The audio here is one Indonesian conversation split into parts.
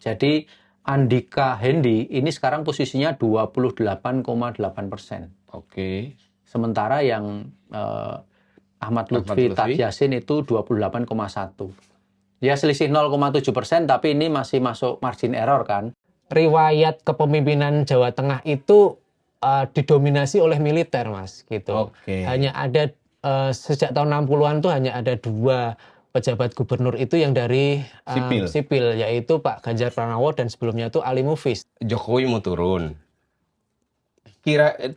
Jadi Andika Hendi ini sekarang posisinya 28,8%. Oke. Sementara yang Ahmad Lutfi Tad Yassin itu 28,1. Ya selisih 0,7%, tapi ini masih masuk margin error kan. Riwayat kepemimpinan Jawa Tengah itu didominasi oleh militer, Mas, gitu. Oke. Hanya ada sejak tahun 60-an tuh hanya ada 2 pejabat gubernur itu yang dari sipil, yaitu Pak Ganjar Pranowo dan sebelumnya itu Ali Mufis. Jokowi mau turun.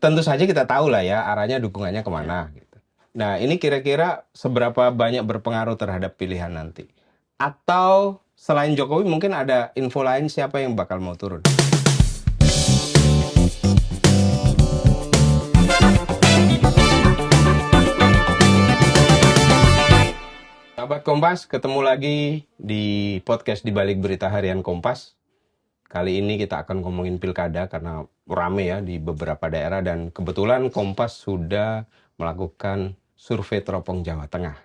Tentu saja kita tahu lah ya arahnya dukungannya kemana. Gitu. Nah ini kira-kira seberapa banyak berpengaruh terhadap pilihan nanti? Atau selain Jokowi mungkin ada info lain siapa yang bakal mau turun? Sahabat Kompas, ketemu lagi di podcast Di Balik Berita Harian Kompas. Kali ini kita akan ngomongin pilkada karena rame ya di beberapa daerah dan kebetulan Kompas sudah melakukan survei teropong Jawa Tengah.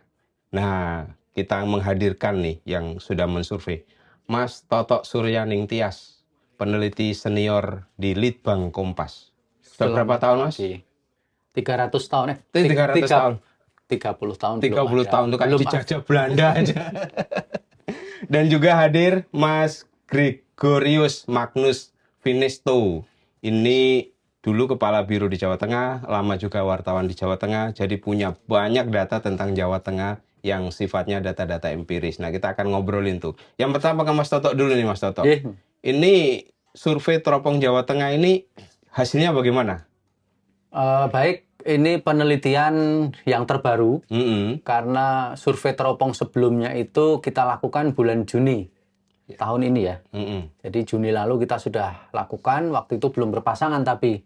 Nah, kita menghadirkan nih yang sudah mensurvei Mas Toto Suryaning Tias, peneliti senior di Litbang Kompas. Sudah berapa tahun, Mas? 300 tahun 300 tahun. 30 tahun 30 tahun itu kan dijajah Belanda aja. Dan juga hadir Mas Gregorius Magnus Vinesto. Ini dulu kepala biro di Jawa Tengah, lama juga wartawan di Jawa Tengah, jadi punya banyak data tentang Jawa Tengah yang sifatnya data-data empiris. Nah, kita akan ngobrolin tuh. Yang pertama ke Mas Toto dulu nih, Mas Toto. Ini survei teropong Jawa Tengah ini hasilnya bagaimana? Baik, ini penelitian yang terbaru karena survei teropong sebelumnya itu kita lakukan bulan Juni tahun ini ya. Jadi Juni lalu kita sudah lakukan, waktu itu belum berpasangan tapi.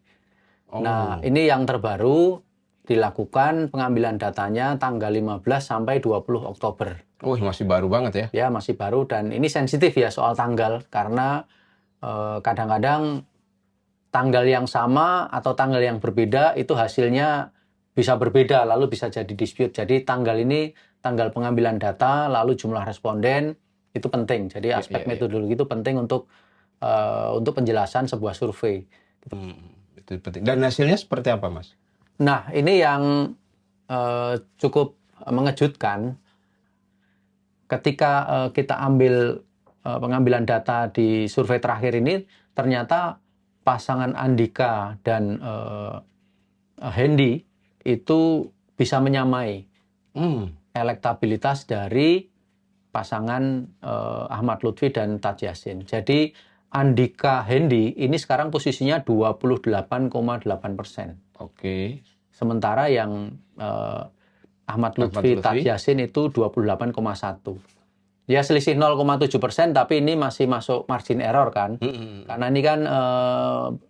Nah, ini yang terbaru dilakukan pengambilan datanya tanggal 15 sampai 20 Oktober. Oh, masih baru banget ya? Ya, masih baru dan ini sensitif ya soal tanggal karena kadang-kadang tanggal yang sama atau tanggal yang berbeda itu hasilnya bisa berbeda lalu bisa jadi dispute. Jadi tanggal ini tanggal pengambilan data lalu jumlah responden itu penting. Jadi aspek metodologi itu penting untuk penjelasan sebuah survei. Itu penting. Dan hasilnya seperti apa, Mas? Nah, ini yang cukup mengejutkan. Ketika kita ambil pengambilan data di survei terakhir ini, ternyata pasangan Andika dan Hendi itu bisa menyamai elektabilitas dari pasangan Ahmad Lutfi dan Tad Yassin. Jadi Andika Hendi ini sekarang posisinya 28,8%. Oke. Sementara yang Ahmad Lutfi Tad Yassin itu 28,1%. Ya selisih 0,7%, tapi ini masih masuk margin error kan. Karena ini kan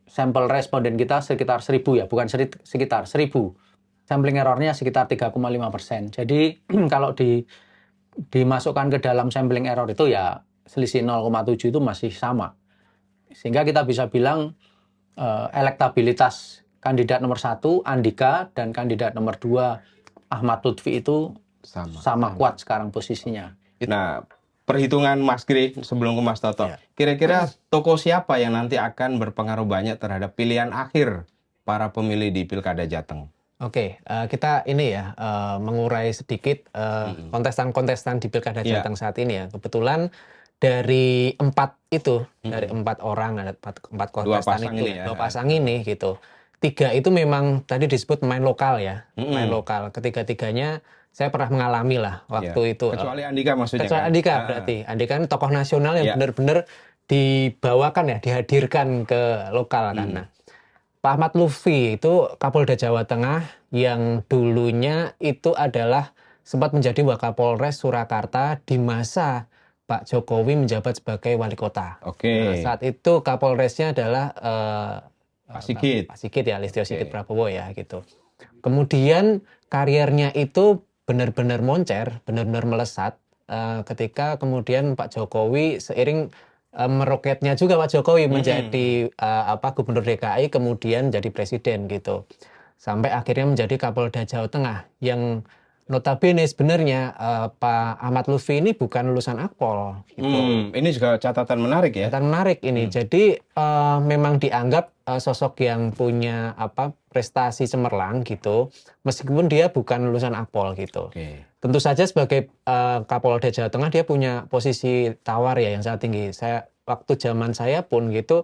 sampel responden kita sekitar 1.000 ya, bukan sekitar 1.000. Sampling errornya sekitar 3,5%. Jadi kalau dimasukkan ke dalam sampling error itu ya selisih 0,7 itu masih sama. Sehingga kita bisa bilang elektabilitas kandidat nomor 1 Andika dan kandidat nomor 2 Ahmad Lutfi itu sama kuat sekarang posisinya. Nah, perhitungan Mas Gri sebelum ke Mas Toto, kira-kira tokoh siapa yang nanti akan berpengaruh banyak terhadap pilihan akhir para pemilih di Pilkada Jateng? Oke, kita ini ya mengurai sedikit kontestan-kontestan di Pilkada Jateng saat ini ya. Kebetulan dari 4 itu, dari 4 orang, ada 4 kontestan itu, 2 pasang ini gitu. 3 itu memang tadi disebut pemain lokal ya, pemain lokal. Ketiga-tiganya saya pernah mengalami lah waktu itu. Kecuali Andika maksudnya. Kecuali Andika berarti. Andika kan tokoh nasional yang benar-benar dibawakan ya, dihadirkan ke lokal kan. Nah, Pak Ahmad Lutfi itu Kapolda Jawa Tengah yang dulunya itu adalah sempat menjadi Wakapolres Surakarta di masa Pak Jokowi menjabat sebagai wali kota. Nah, saat itu Kapolresnya adalah Pak Sigit ya, Listio Sigit Prabowo ya gitu. Kemudian karirnya itu benar-benar moncer, benar-benar melesat ketika kemudian Pak Jokowi seiring meroketnya juga Pak Jokowi menjadi Gubernur DKI kemudian jadi presiden gitu. Sampai akhirnya menjadi Kapolda Jawa Tengah yang notabene sebenarnya Pak Ahmad Lutfi ini bukan lulusan Akpol gitu. Ini juga catatan menarik ya. Catatan menarik ini. Jadi memang dianggap sosok yang punya prestasi cemerlang gitu, meskipun dia bukan lulusan Akpol gitu. Tentu saja sebagai Kapolda Jawa Tengah dia punya posisi tawar ya yang sangat tinggi. Waktu zaman saya pun gitu,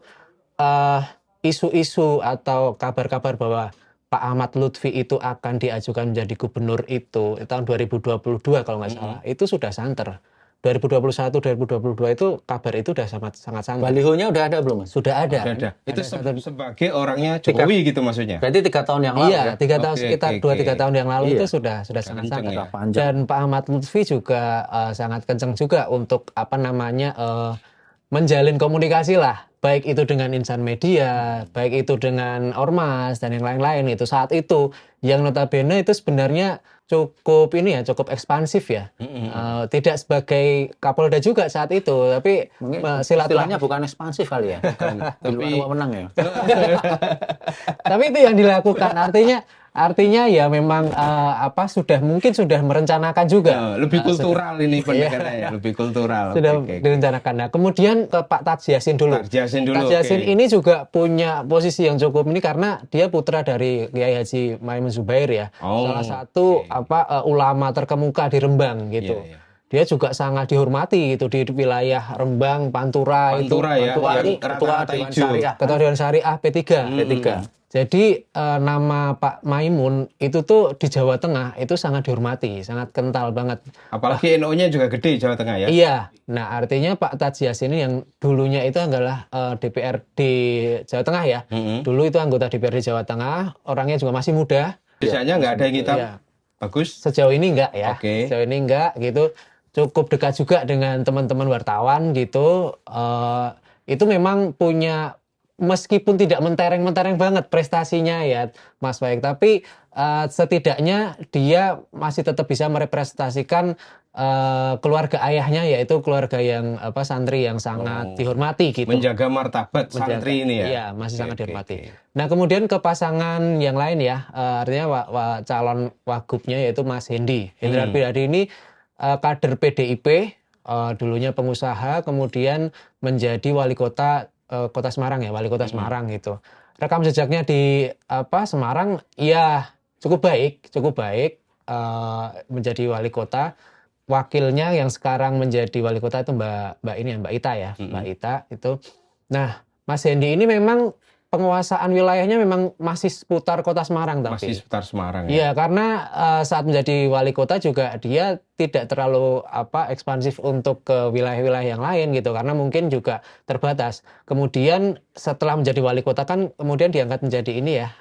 isu-isu atau kabar-kabar bahwa Pak Ahmad Lutfi itu akan diajukan menjadi gubernur itu tahun 2022 kalau nggak salah, itu sudah santer. 2021, 2022 itu kabar itu udah sangat santer. Balihonya udah ada belum, Mas? Sudah ada. Itu sebagai orangnya Jokowi gitu maksudnya? Berarti 3 tahun yang lalu. Iya, 3 tahun sekitar 2-3 tahun yang lalu itu sudah sangat santer. Ya. Dan Pak Ahmad Lutfi juga sangat kencang juga untuk menjalin komunikasi lah, baik itu dengan insan media, baik itu dengan ormas dan yang lain-lain itu. Saat itu yang notabene itu sebenarnya cukup ekspansif ya. Tidak sebagai Kapolda juga saat itu, tapi istilahnya bukan ekspansif kali ya. Tapi menang ya. Tapi itu yang dilakukan, artinya ya memang sudah merencanakan juga. Lebih kultural ini pendekatannya, lebih kultural. Sudah direncanakan. Nah, kemudian ke Pak Taj Yassin dulu. Taj Yassin ini juga punya posisi yang cukup ini karena dia putra dari Kiai Haji Maimun Zubair ya. Salah satu ulama terkemuka di Rembang gitu. Dia juga sangat dihormati gitu di wilayah Rembang, Pantura itu. Ketua Dewan Syariah P3. Jadi nama Pak Maimun itu tuh di Jawa Tengah itu sangat dihormati, sangat kental banget. Apalagi NU-nya juga gede Jawa Tengah ya. Iya. Nah, artinya Pak Taj Yassin ini yang dulunya itu adalah DPR di Jawa Tengah ya. Dulu itu anggota DPR di Jawa Tengah, orangnya juga masih muda. Biasanya nggak ada yang hitam. Iya. Bagus. Sejauh ini enggak ya. Sejauh ini enggak gitu. Cukup dekat juga dengan teman-teman wartawan gitu. Itu memang punya, meskipun tidak mentereng-mentereng banget prestasinya ya Mas Baik, tapi setidaknya dia masih tetap bisa merepresentasikan keluarga ayahnya, yaitu keluarga yang santri yang sangat dihormati gitu. Menjaga martabat santri ini ya. Iya, masih sangat dihormati. Nah, kemudian ke pasangan yang lain ya, artinya calon wagubnya yaitu Mas Hendi. Hendrar Pribadi ini kader PDIP, dulunya pengusaha, kemudian menjadi wali kota Kota Semarang ya, wali kota Semarang gitu. Rekam jejaknya di Semarang ya cukup baik, menjadi wali kota. Wakilnya yang sekarang menjadi wali kota itu Mbak Ita ya, Mbak Ita itu. Nah, Mas Hendi ini memang penguasaan wilayahnya memang masih seputar Kota Semarang tapi. Masih seputar Semarang ya. Iya, karena saat menjadi wali kota juga dia tidak terlalu ekspansif untuk ke wilayah-wilayah yang lain gitu, karena mungkin juga terbatas. Kemudian setelah menjadi wali kota kan kemudian diangkat menjadi ini ya,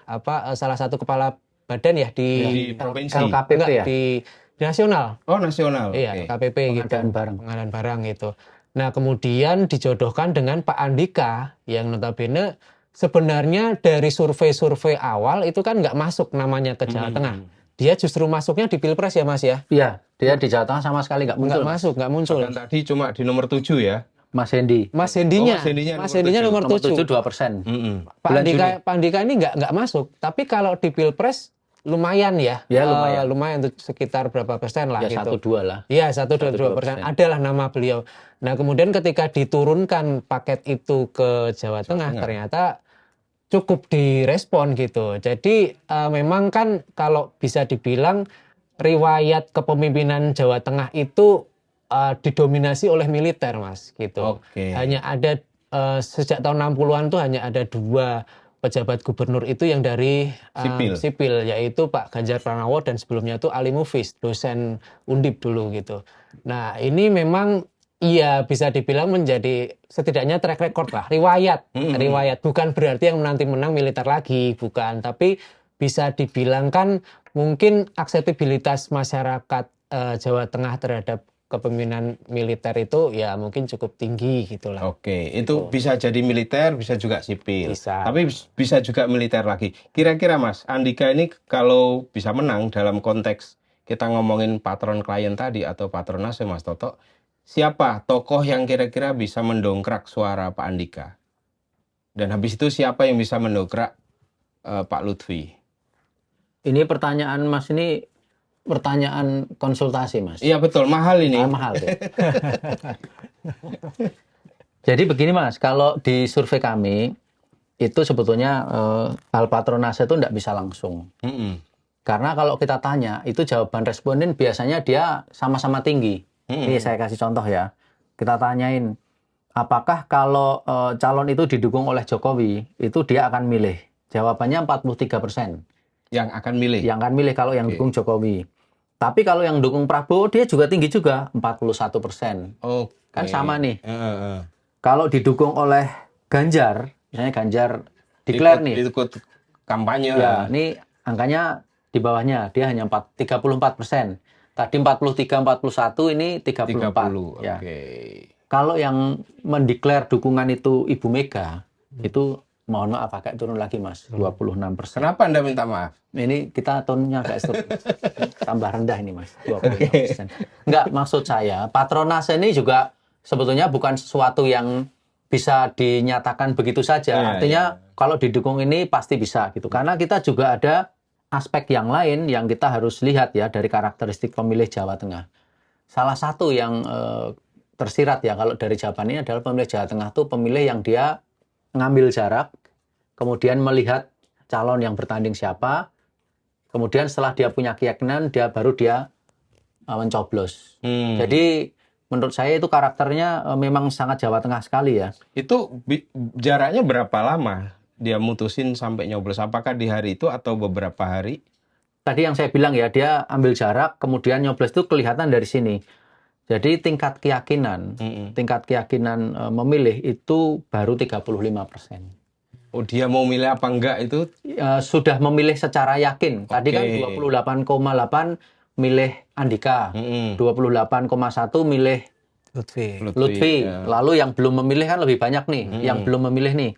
salah satu kepala badan ya di provinsi. LKPP ya. Di nasional. Oh, nasional. Iya, KPP gitu. Pengadaan barang gitu. Nah, kemudian dijodohkan dengan Pak Andika yang notabene sebenarnya dari survei-survei awal itu kan nggak masuk namanya ke Jawa Tengah. Dia justru masuknya di Pilpres ya Mas ya? Iya, dia di Jawa Tengah sama sekali nggak muncul. Nggak muncul. Dan tadi cuma di nomor 7 ya? Mas Hendinya. Mas Hendinya nomor 7. 2%. Pak Andika ini nggak masuk. Tapi kalau di Pilpres lumayan ya. Ya lumayan. Lumayan untuk sekitar berapa persen lah ya, gitu. 1-2 lah. Iya, 1-2%. Adalah nama beliau. Nah, kemudian ketika diturunkan paket itu ke Jawa Tengah, ternyata cukup direspon gitu. Jadi memang kan kalau bisa dibilang riwayat kepemimpinan Jawa Tengah itu didominasi oleh militer Mas gitu. Hanya ada sejak tahun 60-an tuh hanya ada 2 pejabat gubernur itu yang dari sipil, yaitu Pak Ganjar Pranowo dan sebelumnya itu Ali Mufis, dosen Undip dulu gitu. Nah, ini memang iya bisa dibilang menjadi setidaknya track record lah, riwayat. Bukan berarti yang nanti menang militer lagi, bukan. Tapi bisa dibilang kan mungkin akseptabilitas masyarakat Jawa Tengah terhadap kepemimpinan militer itu ya mungkin cukup tinggi gitulah. Itu bisa jadi militer, bisa juga sipil. Bisa. Tapi bisa juga militer lagi. Kira-kira Mas, Andika ini kalau bisa menang dalam konteks kita ngomongin patron klien tadi atau patronase Mas Toto, siapa tokoh yang kira-kira bisa mendongkrak suara Pak Andika? Dan habis itu siapa yang bisa mendongkrak Pak Lutfi? Ini pertanyaan Mas ini pertanyaan konsultasi, Mas. Iya betul, mahal ini. Mahal deh. Jadi begini, Mas, kalau di survei kami itu sebetulnya hal patronase itu tidak bisa langsung. Karena kalau kita tanya, itu jawaban responden biasanya dia sama-sama tinggi. Ini saya kasih contoh ya. Kita tanyain, apakah kalau calon itu didukung oleh Jokowi, itu dia akan milih? Jawabannya 43%. Yang akan milih? Yang akan milih kalau yang dukung Jokowi. Tapi kalau yang dukung Prabowo, dia juga tinggi juga, 41%. Kan sama nih. Kalau didukung oleh Ganjar, misalnya Ganjar declare nih. Ikut kampanye. Ya, ini angkanya di bawahnya, dia hanya 34%. Tadi 43-41, ini 34. Ya. Kalau yang mendeklar dukungan itu Ibu Mega, itu mohon maaf agak turun lagi, Mas, 26%. Kenapa Anda minta maaf? Ini kita tone-nya agak tambah rendah ini, Mas, 26%. Enggak, maksud saya, patronase ini juga sebetulnya bukan sesuatu yang bisa dinyatakan begitu saja. Artinya kalau didukung ini pasti bisa gitu. Karena kita juga ada aspek yang lain yang kita harus lihat ya dari karakteristik pemilih Jawa Tengah. Salah satu yang tersirat ya kalau dari jawaban ini adalah pemilih Jawa Tengah itu pemilih yang dia ngambil jarak, kemudian melihat calon yang bertanding siapa, kemudian setelah dia punya keyakinan, baru dia mencoblos. Jadi menurut saya itu karakternya memang sangat Jawa Tengah sekali ya. Itu jaraknya berapa lama dia mutusin sampai nyoblos? Apakah di hari itu atau beberapa hari? Tadi yang saya bilang ya, dia ambil jarak, kemudian nyoblos itu kelihatan dari sini. Jadi tingkat keyakinan memilih itu baru 35%. Oh, dia mau milih apa enggak itu? Sudah memilih secara yakin. Tadi kan 28,8 milih Andika, 28,1 milih Lutfi. Ya. Lalu yang belum memilih kan lebih banyak nih, yang belum memilih nih.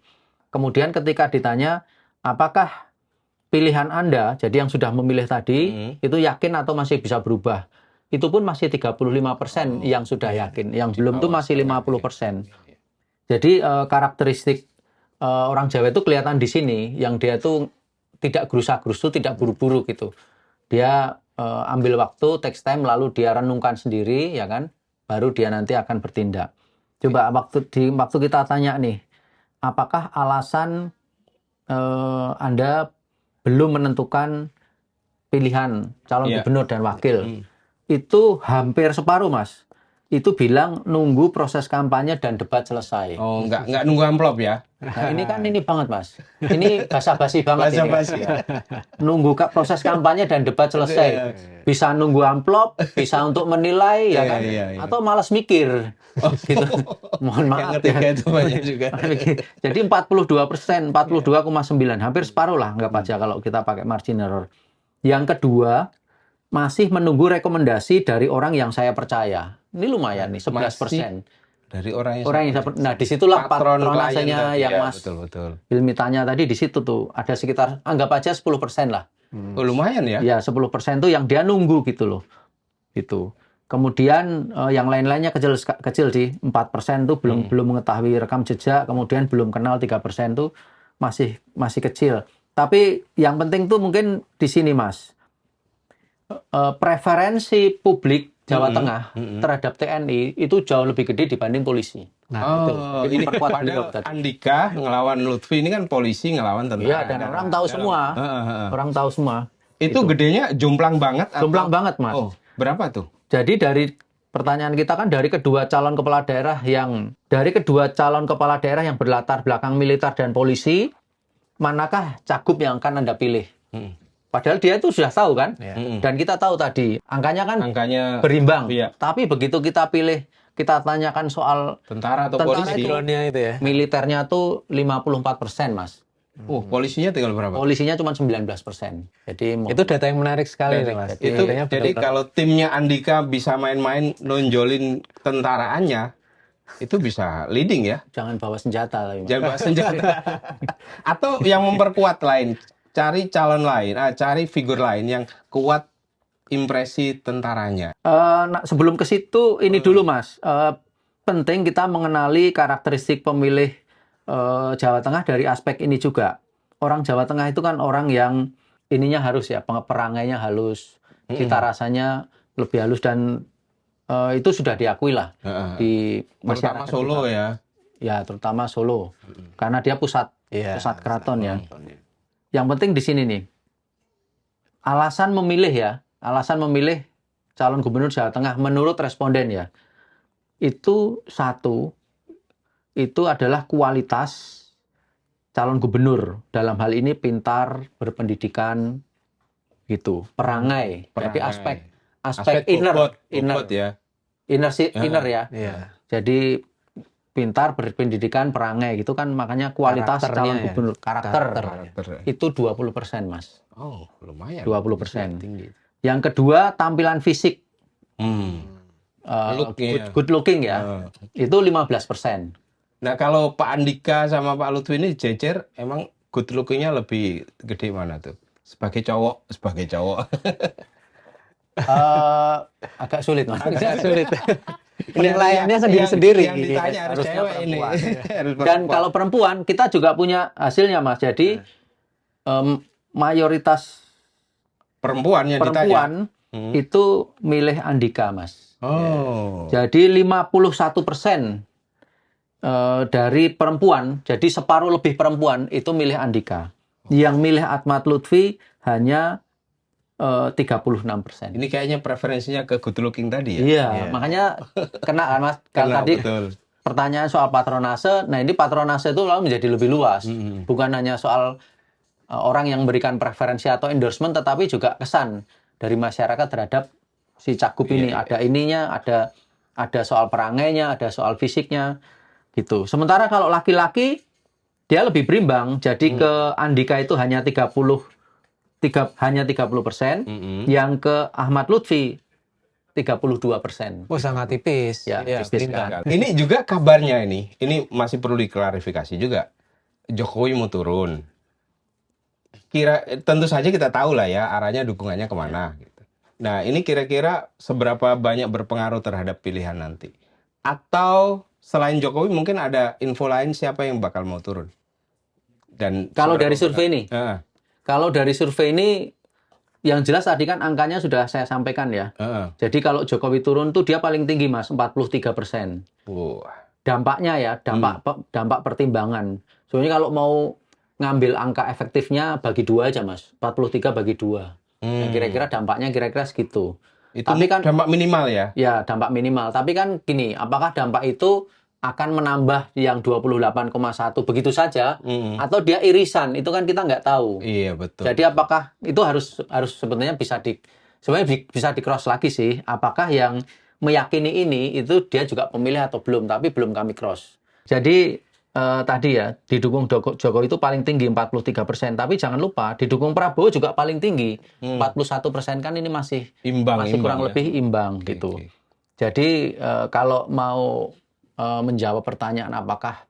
Kemudian ketika ditanya, apakah pilihan Anda, jadi yang sudah memilih tadi, itu yakin atau masih bisa berubah? Itu pun masih 35% yang sudah yakin, yang belum itu masih 50%. Jadi karakteristik orang Jawa itu kelihatan di sini, yang dia itu tidak gerusa-gerusu, tidak buru-buru gitu. Dia ambil waktu, takes time, lalu dia renungkan sendiri, ya kan? Baru dia nanti akan bertindak. Coba waktu kita tanya nih, apakah alasan Anda belum menentukan pilihan calon gubernur dan wakil? Itu hampir separuh, Mas. Itu bilang nunggu proses kampanye dan debat selesai. Oh, nggak nunggu amplop ya? Nah, ini kan ini banget, Mas. Ini basa-basi banget. Basa-basi ya. Nunggu proses kampanye dan debat selesai. Bisa nunggu amplop, bisa untuk menilai, ya kan? Atau malas mikir. Gitu. Mohon maaf. Yang ketiga itu banyak juga. Jadi 42%, 42,9, hampir separuh lah anggap aja kalau kita pakai margin error. Yang kedua, masih menunggu rekomendasi dari orang yang saya percaya. Ini lumayan nih, 11%. Dari orang yang nah, disitulah patronasenya yang Mas Hilmi tanya tadi, di situ tuh ada sekitar anggap aja 10% lah. Oh, lumayan ya? Ya, 10% tuh yang dia nunggu gitu loh. Gitu. Kemudian yang lain-lainnya kecil sih. 4% tuh belum mengetahui rekam jejak, kemudian belum kenal 3% tuh masih kecil. Tapi yang penting tuh mungkin di sini, Mas. Preferensi publik Jawa Tengah terhadap TNI itu jauh lebih gede dibanding polisi. Nah, ini padahal Andika ngelawan Lutfi, ini kan polisi ngelawan tentara. Iya, dan orang tahu semua. Orang tahu semua. Itu gedenya jomplang banget? Jomplang banget, Mas. Oh, berapa tuh? Jadi dari pertanyaan kita kan dari kedua calon kepala daerah yang berlatar belakang militer dan polisi, manakah cagup yang akan Anda pilih? Padahal dia itu sudah tahu kan, dan kita tahu tadi angkanya berimbang. Iya. Tapi begitu kita pilih, kita tanyakan soal tentara atau polisi, itu ya. Militernya tuh 54%, Mas. Polisinya tinggal berapa? Polisinya cuma 19%. Jadi itu data yang menarik sekali, Mas. Jadi kalau timnya Andika bisa main-main nonjolin tentaraannya, itu bisa leading ya. Jangan bawa senjata. Jangan bawa senjata. Atau yang memperkuat lain. Cari calon lain, cari figur lain yang kuat impresi tentaranya. Nah, sebelum ke situ, ini dulu Mas. Penting kita mengenali karakteristik pemilih Jawa Tengah dari aspek ini juga. Orang Jawa Tengah itu kan orang yang ininya harus ya, perangainya halus. cita rasanya lebih halus dan itu sudah diakui lah di terutama masyarakat Solo kita. ya. Ya, terutama Solo. Karena dia pusat keraton ya. Yang penting di sini nih. Alasan memilih calon gubernur Jawa Tengah menurut responden ya. Itu adalah kualitas calon gubernur. Dalam hal ini pintar, berpendidikan gitu, perangai. Jadi aspek inner ya. Inner ya. Jadi pintar, berpendidikan, perangai gitu kan, makanya kualitas calon gubernur karakter. Itu 20%, Mas. Oh, lumayan. 20%. Tinggi. Yang kedua, tampilan fisik. Good looking ya. Itu 15%. Nah, kalau Pak Andika sama Pak Lutfi ini jejer, emang good looking-nya lebih gede mana tuh? Sebagai cowok. Agak sulit, Mas. Agak sulit. Penilaiannya sendiri-sendiri. Yang ditanya harus cewek ini. Dan kalau perempuan, kita juga punya hasilnya, Mas. Jadi mayoritas perempuan itu milih Andika, Mas. Oh. Jadi 51% dari perempuan, jadi separuh lebih perempuan itu milih Andika. Yang milih Ahmad Lutfi hanya 36%. Ini kayaknya preferensinya ke good looking tadi ya? Iya, makanya kena, Mas. Kalau tadi betul. Pertanyaan soal patronase, nah ini patronase itu lalu menjadi lebih luas. Bukan hanya soal orang yang memberikan preferensi atau endorsement, tetapi juga kesan dari masyarakat terhadap si cagup ini. Ada ininya, ada soal perangainya, ada soal fisiknya, gitu. Sementara kalau laki-laki, dia lebih berimbang. Jadi ke Andika itu hanya 30%, yang ke Ahmad Lutfi 32%. Oh, sangat tipis. Ya, tipis kan. Ini juga kabarnya ini masih perlu diklarifikasi juga. Jokowi mau turun. Tentu saja kita tahu lah ya arahnya dukungannya kemana. Gitu. Nah, ini kira-kira seberapa banyak berpengaruh terhadap pilihan nanti? Atau selain Jokowi mungkin ada info lain siapa yang bakal mau turun? Dan kalau dari survei ini, kalau dari survei ini, yang jelas tadi kan angkanya sudah saya sampaikan ya. Jadi kalau Jokowi turun tuh dia paling tinggi, Mas, 43%. Dampaknya ya, dampak pertimbangan. Soalnya kalau mau ngambil angka efektifnya bagi 2 aja, Mas. 43 bagi 2. Nah, kira-kira dampaknya kira-kira segitu. Itu tapi kan dampak minimal ya? Ya, dampak minimal. Tapi kan gini, apakah dampak itu akan menambah yang 28,1 begitu saja atau dia irisan, itu kan kita nggak tahu. Iya, betul. Jadi apakah itu harus sebenarnya bisa di cross lagi sih, apakah yang meyakini ini itu dia juga pemilih atau belum, tapi belum kami cross. Jadi tadi ya, didukung Jokowi itu paling tinggi 43%, tapi jangan lupa didukung Prabowo juga paling tinggi 41%, kan ini masih kurang lebih imbang gitu. Jadi kalau mau menjawab pertanyaan apakah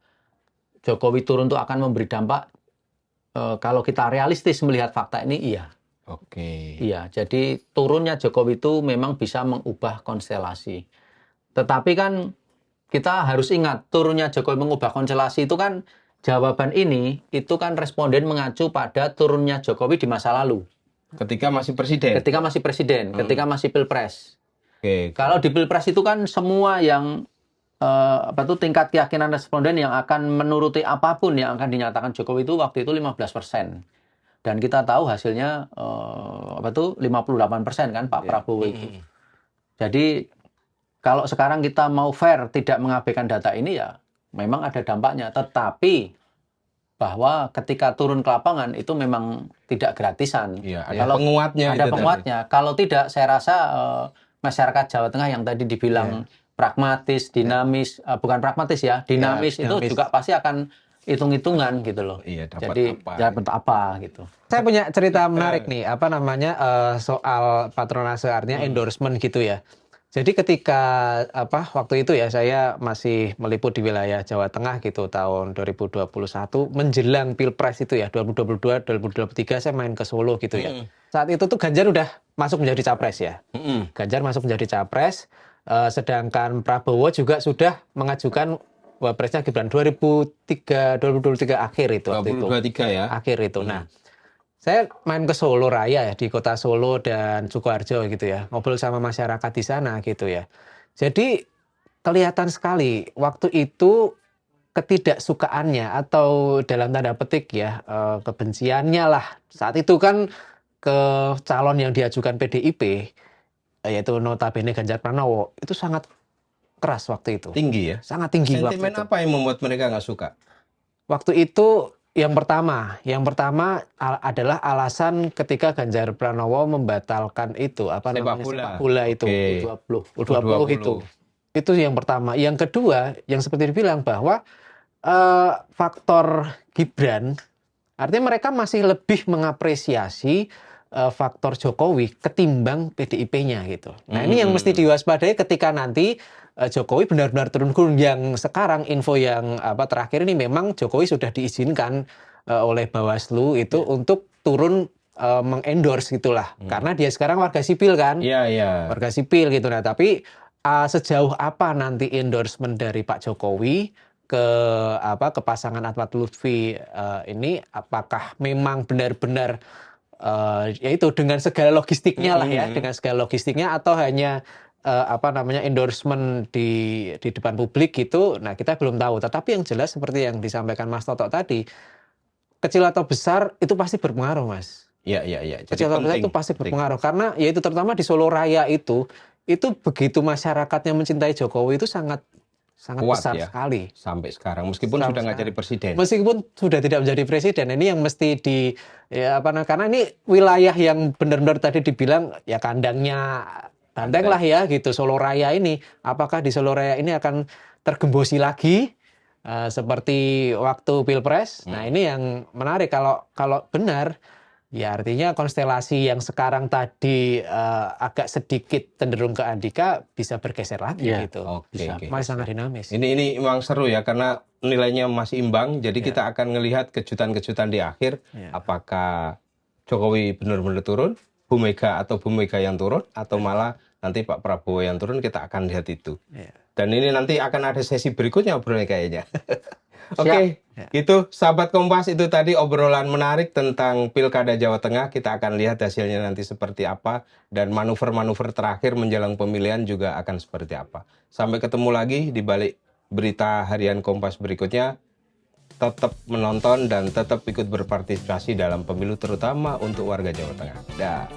Jokowi turun itu akan memberi dampak, kalau kita realistis melihat fakta ini, iya. Iya, jadi turunnya Jokowi itu memang bisa mengubah konstelasi. Tetapi kan kita harus ingat, turunnya Jokowi mengubah konstelasi itu kan, jawaban ini itu kan responden mengacu pada turunnya Jokowi di masa lalu. Ketika masih presiden, ketika masih pilpres. Kalau di pilpres itu kan semua yang tingkat keyakinan responden yang akan menuruti apapun yang akan dinyatakan Jokowi itu waktu itu 15%. Dan kita tahu hasilnya 58% kan Pak Prabowo itu. Jadi kalau sekarang kita mau fair, tidak mengabaikan data ini, ya memang ada dampaknya. Tetapi bahwa ketika turun ke lapangan itu memang tidak gratisan. Ada penguatnya. Kalau tidak, saya rasa masyarakat Jawa Tengah yang tadi dibilang pragmatis, dinamis, bukan pragmatis ya, dinamis itu juga pasti akan hitung-hitungan gitu loh. Jadi dapat apa gitu. Saya punya cerita menarik nih, soal patronase, artinya endorsement gitu ya. Jadi ketika waktu itu ya saya masih meliput di wilayah Jawa Tengah gitu tahun 2021 menjelang Pilpres itu ya 2022 2023 saya main ke Solo gitu ya. Saat itu tuh Ganjar udah masuk menjadi capres ya. Ganjar masuk menjadi capres, sedangkan Prabowo juga sudah mengajukan wapresnya Gibran 2023 akhir itu waktu itu. 2023 ya. Akhir itu. Nah, Saya main ke Solo Raya ya, di kota Solo dan Sukoharjo gitu ya, ngobrol sama masyarakat di sana gitu ya. Jadi kelihatan sekali waktu itu ketidaksukaannya atau dalam tanda petik ya, kebenciannya lah. Saat itu kan ke calon yang diajukan PDIP, yaitu notabene Ganjar Pranowo, itu sangat keras waktu itu. Tinggi ya? Sangat tinggi waktu Sentimen itu. apa yang membuat mereka nggak suka? Waktu itu yang pertama adalah alasan ketika Ganjar Pranowo membatalkan itu sepak bola itu U20 itu yang pertama. Yang kedua yang seperti dibilang bahwa faktor Gibran, artinya mereka masih lebih mengapresiasi faktor Jokowi ketimbang PDIP-nya gitu. Nah ini yang mesti diwaspadai ketika nanti Jokowi benar-benar turun gunung. Yang sekarang info yang terakhir ini memang Jokowi sudah diizinkan oleh Bawaslu itu untuk turun mengendorse gitulah. Karena dia sekarang warga sipil kan. Iya. Warga sipil gitu. Nah, tapi sejauh apa nanti endorsement dari Pak Jokowi ke pasangan Ahmad Lutfi ini, apakah memang benar-benar yaitu dengan segala logistiknya lah ya, dengan segala logistiknya, atau hanya endorsement di depan publik gitu. Nah, kita belum tahu. Tetapi yang jelas seperti yang disampaikan Mas Toto tadi, kecil atau besar itu pasti berpengaruh, Mas. Iya. Kecil atau besar itu pasti berpengaruh karena yaitu terutama di Solo Raya itu begitu masyarakatnya mencintai Jokowi itu sangat kuat besar ya, sekali sampai sekarang meskipun sudah nggak jadi presiden. Meskipun sudah tidak menjadi presiden, ini yang mesti karena ini wilayah yang benar-benar tadi dibilang ya kandangnya Banteng lah ya gitu, Solo Raya ini. Apakah di Solo Raya ini akan tergembosi lagi seperti waktu Pilpres? Nah, ini yang menarik kalau benar. Ya artinya konstelasi yang sekarang tadi agak sedikit cenderung ke Andika bisa bergeser lagi gitu. Masih sangat dinamis. Ini memang seru ya karena nilainya masih imbang. Jadi kita akan melihat kejutan-kejutan di akhir. Apakah Jokowi benar-benar turun, Bu Mega yang turun, atau malah nanti Pak Prabowo yang turun, kita akan lihat itu. Dan ini nanti akan ada sesi berikutnya obrolannya kayaknya. Oke, itu sahabat Kompas, itu tadi obrolan menarik tentang Pilkada Jawa Tengah. Kita akan lihat hasilnya nanti seperti apa, dan manuver-manuver terakhir menjelang pemilihan juga akan seperti apa. Sampai ketemu lagi di balik berita harian Kompas berikutnya. Tetap menonton dan tetap ikut berpartisipasi dalam pemilu, terutama untuk warga Jawa Tengah. Dah.